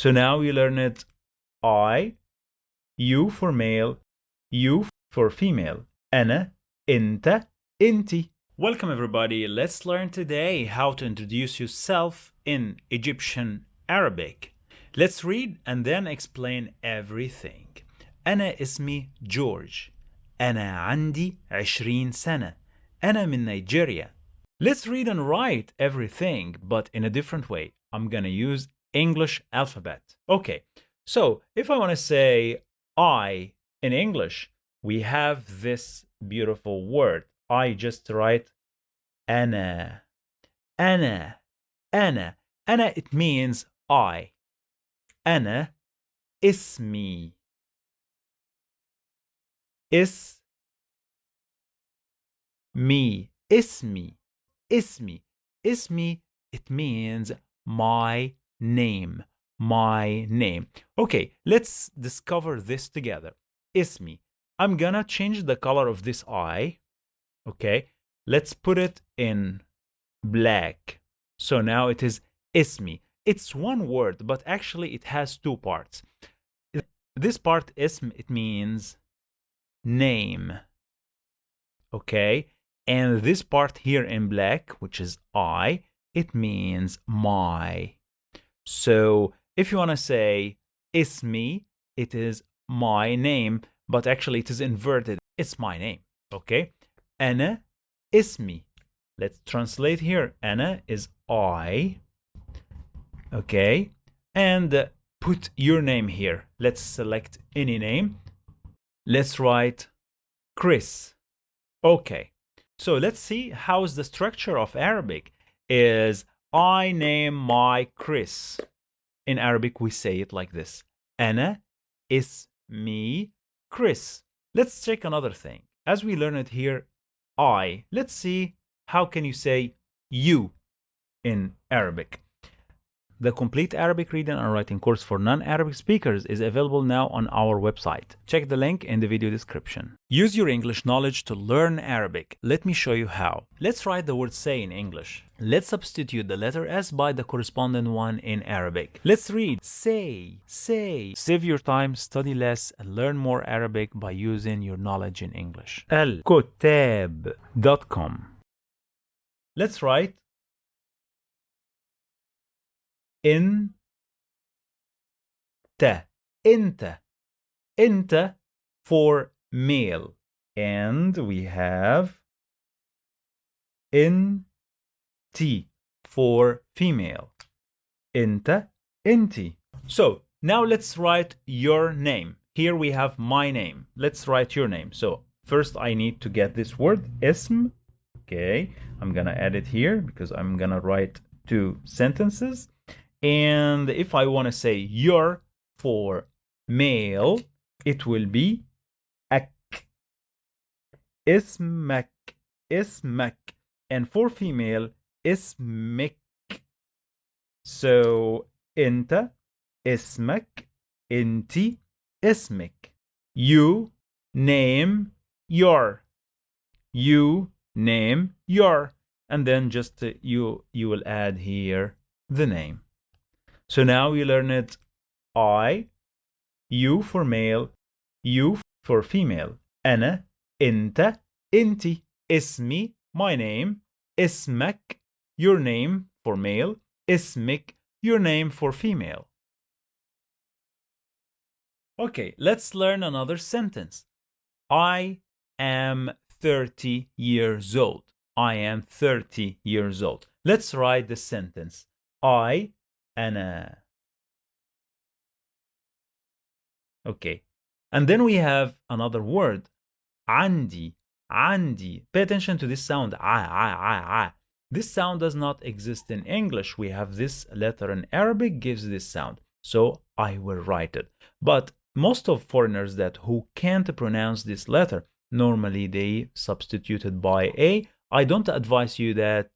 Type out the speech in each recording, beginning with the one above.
So now we learn it I, you for male, you for female. أنا, أنت, أنتي. Welcome everybody. Let's learn today how to introduce yourself in Egyptian Arabic. Let's read and then explain everything. أنا اسمي جورج. أنا عندي 20 سنة. أنا من Nigeria. Let's read and write everything, but in a different way. I'm gonna use English alphabet. Okay, so if I want to say I in English, we have this beautiful word. I just write أنا. أنا. أنا. أنا, it means I. أنا اسمي. اسمي. اسمي, it means my name. My name. Okay, let's discover this together. Ismi. I'm gonna change the color of this eye. Okay, let's put it in black. So now it is ismi. It's one word, but actually it has two parts. This part, ism, it means name. Okay, and this part here in black, which is I, it means my. So if you want to say ismi, it is my name, but actually it is inverted. It's my name. Okay, أنا اسمي. Let's translate here. أنا is I. Okay, and put your name here. Let's select any name. Let's write Chris. Okay, so let's see how's the structure of Arabic is I name my Chris. In Arabic, we say it like this. أنا اسمي Chris. Let's check another thing. As we learn it here, I. Let's see how can you say you in Arabic. The complete Arabic reading and writing course for non-Arabic speakers is available now on our website. Check the link in the video description. Use your English knowledge to learn Arabic. Let me show you how. Let's write the word say in English. Let's substitute the letter S by the corresponding one in Arabic. Let's read say, say. Save your time, study less, and learn more Arabic by using your knowledge in English. Alkottaab.com. Let's write انت انت for male, and we have انتي for female. انت انتي. So now let's write your name. Here we have my name. Let's write your name. So first I need to get this word اسم. Okay, I'm gonna add it here because I'm gonna write two sentences. And if I want to say your for male, it will be ak. اسمك. And for female, اسمك. So انت اسمك, انتي اسمك. You name your. And then just you will add here the name. So now we learn it I, you for male, you for female. أنا, أنت, أنتي. اسمي, my name. اسمك, your name for male. اسمك, your name for female. Okay, let's learn another sentence. I am 30 years old. I am 30 years old. Let's write the sentence. I أنا. Okay, and then we have another word. عندي. Pay attention to this sound. This sound does not exist in English. We have this letter in Arabic gives this sound. So I will write it. But most of foreigners who can't pronounce this letter, normally they substitute it by A. I don't advise you that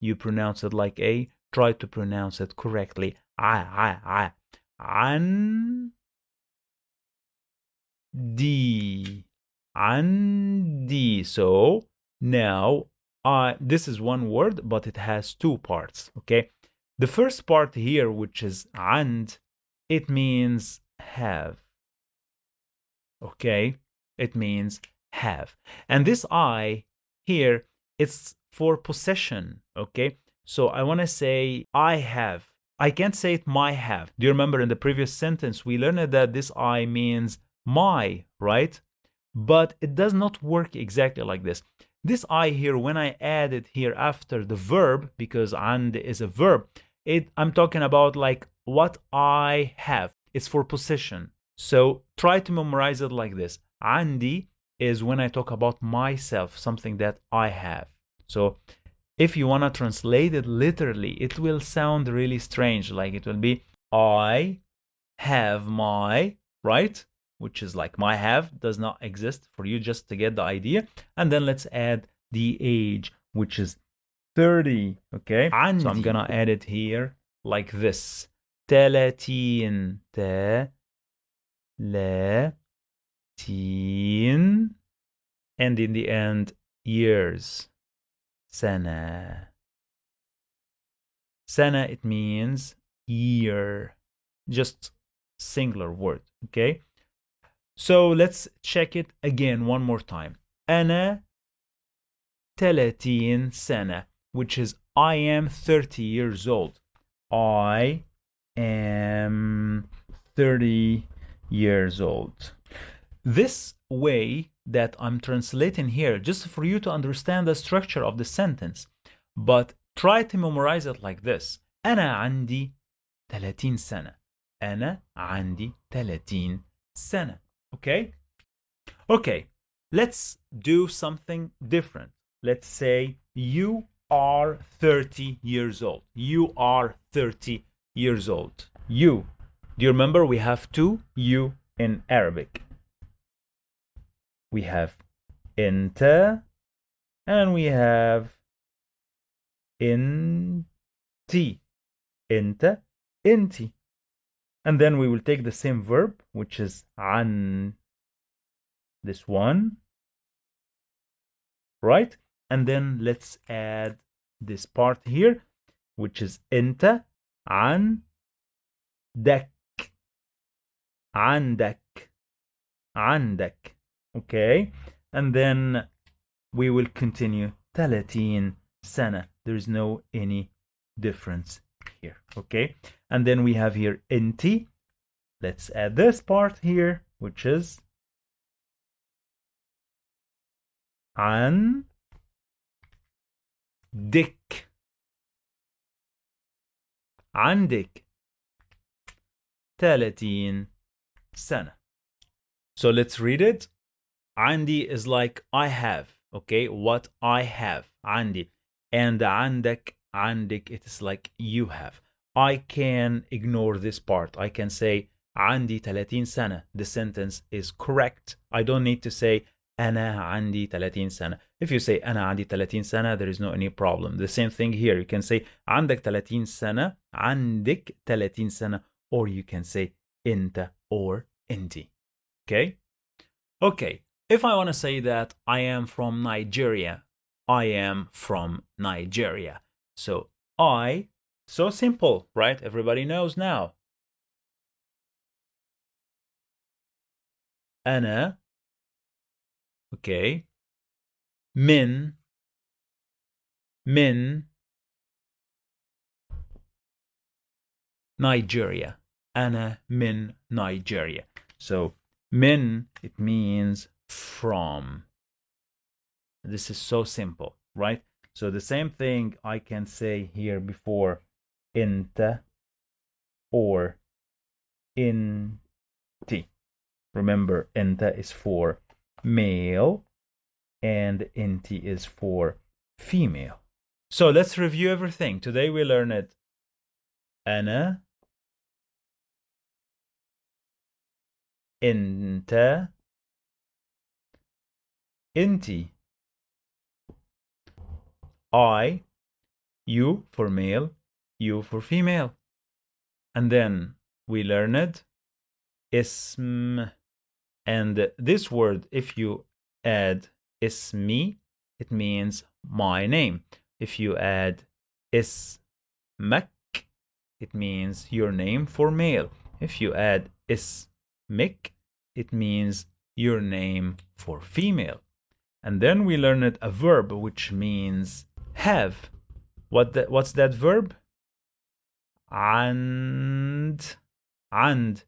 you pronounce it like A. Try to pronounce it correctly. عندي. So now this is one word, but it has two parts. Okay, the first part here, which is and, it means have. Okay, it means have. And this I here, it's for possession. Okay, so I want to say I have. I can't say it my have. Do you remember in the previous sentence we learned that this I means my, right? But it does not work exactly like this. This I here, when I add it here after the verb, because and is a verb, I'm talking about like what I have. It's for possession. So try to memorize it like this. عندي is when I talk about myself, something that I have. So if you want to translate it literally, it will sound really strange. Like it will be, I have my, right? Which is like my have does not exist for you, just to get the idea. And then let's add the age, which is 30. Okay. So I'm going to add it here like this. 30 teen, and in the end, years. Sana. Sana, it means year. Just singular word, okay? So let's check it again one more time. أنا 30 سنة, which is I am 30 years old. I am 30 years old. This way that I'm translating here, just for you to understand the structure of the sentence, but try to memorize it like this. أنا عندي 30 سنة. أنا عندي 30 سنة. Okay? Okay, let's do something different. Let's say you are 30 years old. You are 30 years old. You. Do you remember we have two you in Arabic? We have أنت and we have أنتِ. أنت, أنتِ. And then we will take the same verb, which is عن, this one, right? And then let's add this part here, which is أنت عندك. عندك. عندك. Okay? And then we will continue 30 سنة. There is no any difference here. Okay? And then we have here أنتِ. Let's add this part here, which is عندك. عندك 30 سنة. So let's read it. عندي is like I have, okay? What I have. عندي. And عندك, عندك, it is like you have. I can ignore this part. I can say عندي 30 سنة. The sentence is correct. I don't need to say أنا عندي 30 سنة. If you say أنا عندي 30 سنة, there is no any problem. The same thing here. You can say عندك 30 سنة, عندك 30 سنة, or you can say أنت or أنتِ. Okay? Okay. If I want to say that I am from Nigeria, I am from Nigeria. So I, so simple, right? Everybody knows now. أنا, okay, من Nigeria. أنا من Nigeria. So من, it means from. This is so simple, right? So the same thing I can say here before أنت or أنتِ. Remember, أنت is for male and أنتِ is for female. So let's review everything. Today we learned أنا, أنت, أنتِ. I, you for male, you for female. And then we learned اسم. And this word, if you add اسمي, it means my name. If you add اسمك, it means your name for male. If you add ismik, it means your name for female. And then we learned a verb which means have. What's that verb? And. And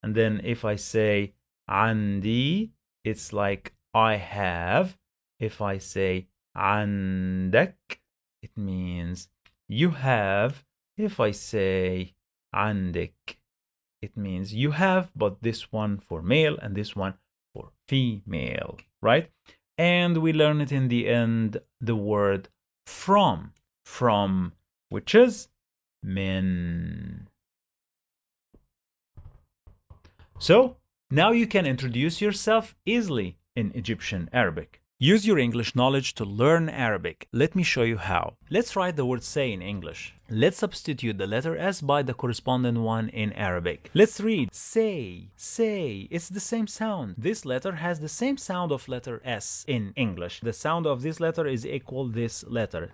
then if I say عندي, it's like I have. If I say عندك, it means you have. If I say عندك, it means you have, but this one for male and this one for female, right? And we learn it in the end, the word from, which is min. So, now you can introduce yourself easily in Egyptian Arabic. Use your English knowledge to learn Arabic. Let me show you how. Let's write the word say in English. Let's substitute the letter S by the corresponding one in Arabic. Let's read say. It's the same sound. This letter has the same sound of letter S in English. The sound of this letter is equal this letter.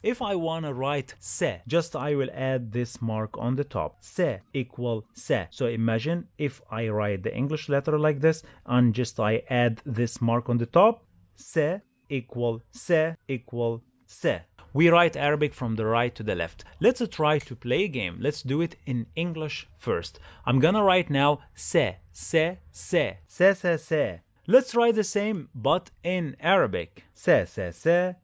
If I want to write se, just I will add this mark on the top. Se equal se. So imagine if I write the English letter like this and just I add this mark on the top. Se equal se equal se. We write Arabic from the right to the left. Let's try to play a game. Let's do it in English first. I'm gonna write now se. Let's try the same but in Arabic. Se.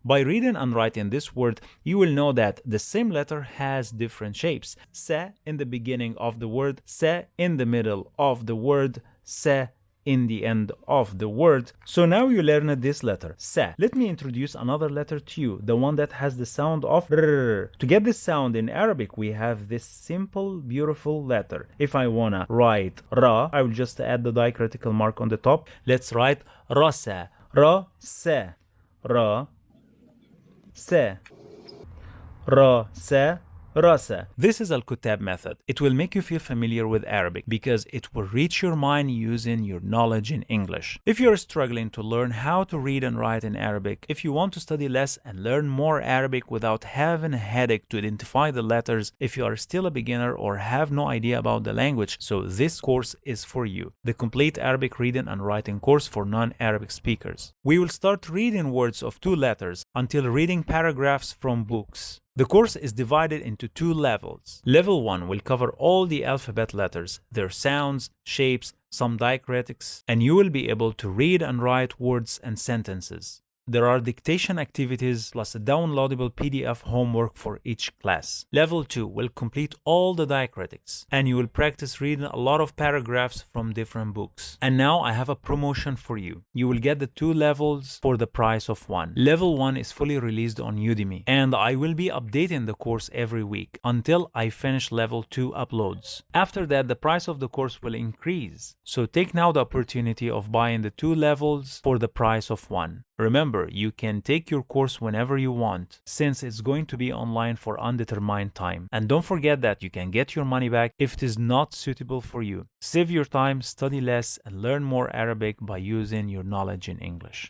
By reading and writing this word, you will know that the same letter has different shapes. Se in the beginning of the word, se in the middle of the word, se in the end of the word. So now you learned this letter, se. Let me introduce another letter to you, the one that has the sound of r. To get this sound in Arabic, we have this simple, beautiful letter. If I wanna write ra, I will just add the diacritical mark on the top. Let's write rasa, ra, se. Ra, se, ra, se, rasa. This is Alkottaab method. It will make you feel familiar with Arabic because it will reach your mind using your knowledge in English. If you're struggling to learn how to read and write in Arabic, if you want to study less and learn more Arabic without having a headache to identify the letters, if you are still a beginner or have no idea about the language, so this course is for you. The complete Arabic reading and writing course for non-Arabic speakers. We will start reading words of 2 letters until reading paragraphs from books. The course is divided into 2 levels. Level 1 will cover all the alphabet letters, their sounds, shapes, some diacritics, and you will be able to read and write words and sentences. There are dictation activities plus a downloadable PDF homework for each class. Level 2 will complete all the diacritics, and you will practice reading a lot of paragraphs from different books. And now I have a promotion for you. You will get the 2 levels for the price of 1. Level 1 is fully released on Udemy, and I will be updating the course every week until I finish level 2 uploads. After that, the price of the course will increase. So take now the opportunity of buying the 2 levels for the price of 1. Remember, you can take your course whenever you want, since it's going to be online for undetermined time. And don't forget that you can get your money back if it is not suitable for you. Save your time, study less, and learn more Arabic by using your knowledge in English.